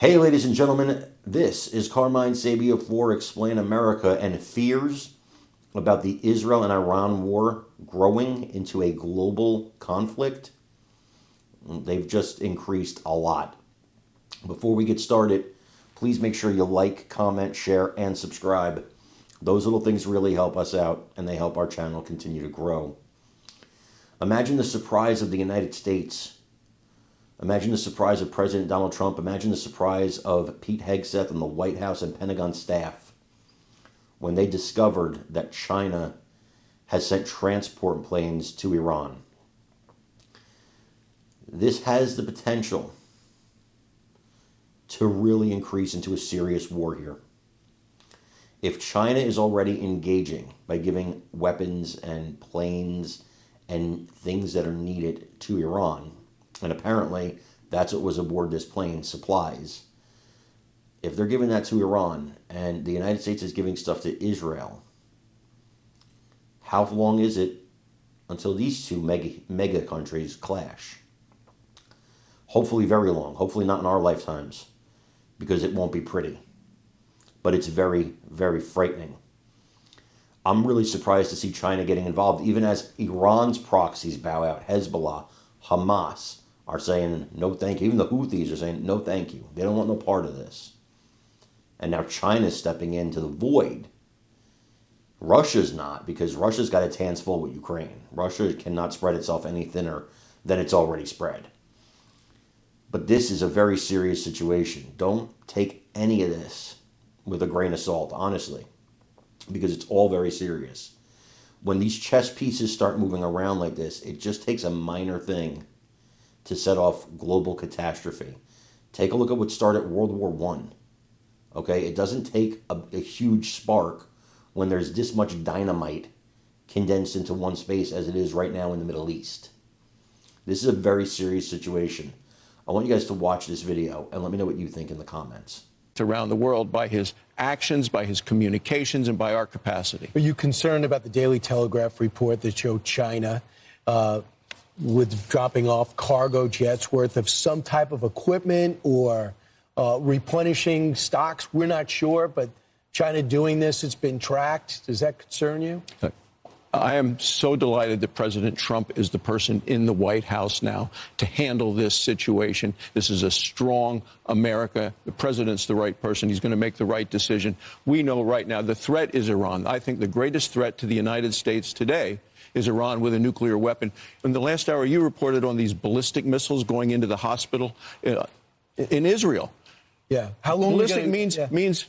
Hey, ladies and gentlemen, this is Carmine Sabia for Explain America, and fears about the Israel and Iran war growing into a global conflict, they've just increased a lot. Before we get started, please make sure you like, comment, share, and subscribe. Those little things really help us out, and they help our channel continue to grow. Imagine the surprise of the United States. Imagine the surprise of President Donald Trump. Imagine the surprise of Pete Hegseth and the White House and Pentagon staff when they discovered that China has sent transport planes to Iran. This has the potential to really increase into a serious war here. If China is already engaging by giving weapons and planes and things that are needed to Iran, and apparently that's what was aboard this plane, supplies. If they're giving that to Iran and the United States is giving stuff to Israel, how long is it until these two mega countries clash? Hopefully very long. Hopefully not in our lifetimes, because it won't be pretty. But it's very, very frightening. I'm really surprised to see China getting involved, even as Iran's proxies bow out. Hezbollah, Hamas are saying no thank you. Even the Houthis are saying no thank you. They don't want no part of this. And now China's stepping into the void. Russia's not, because Russia's got its hands full with Ukraine. Russia cannot spread itself any thinner than it's already spread. But this is a very serious situation. Don't take any of this with a grain of salt, honestly, because it's all very serious. When these chess pieces start moving around like this, it just takes a minor thing to set off global catastrophe. Take a look at what started World War I. Okay, it doesn't take a huge spark when there's this much dynamite condensed into one space as it is right now in the Middle East. This is a very serious situation. I want you guys to watch this video and let me know what you think in the comments. Around the world by his actions, by his communications, and by our capacity. Are you concerned about the Daily Telegraph report that showed China with dropping off cargo jets worth of some type of equipment or replenishing stocks? We're not sure, but China doing this, it's been tracked. Does that concern you? I am so delighted that President Trump is the person in the White House now to handle this situation. This is a strong America. The president's the right person. He's going to make the right decision. We know right now the threat is Iran. I think the greatest threat to the United States today is Iran with a nuclear weapon. In the last hour, you reported on these ballistic missiles going into the hospital in Israel. Yeah. How long? Ballistic means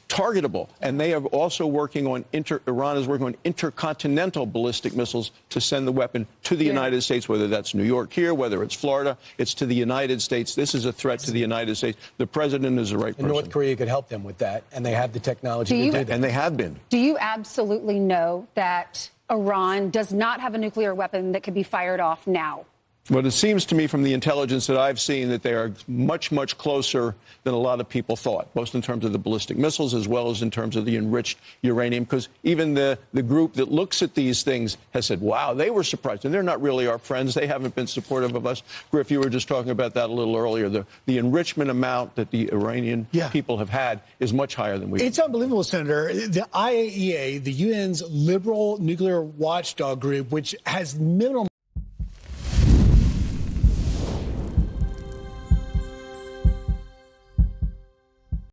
targetable, and they are also working on Iran is working on intercontinental ballistic missiles to send the weapon to the United States, whether that's New York here, whether it's Florida, it's to the United States. This is a threat to the United States. The president is the right person. North Korea could help them with that, and they have the technology to do that. And they have been. Do you absolutely know that Iran does not have a nuclear weapon that could be fired off now? Well, it seems to me from the intelligence that I've seen that they are much, much closer than a lot of people thought, both in terms of the ballistic missiles as well as in terms of the enriched uranium, because even the group that looks at these things has said, wow, they were surprised. And they're not really our friends. They haven't been supportive of us. Griff, you were just talking about that a little earlier. The enrichment amount that the Iranian people have had is much higher than we. It's unbelievable, Senator. The IAEA, the UN's liberal nuclear watchdog group, which has minimum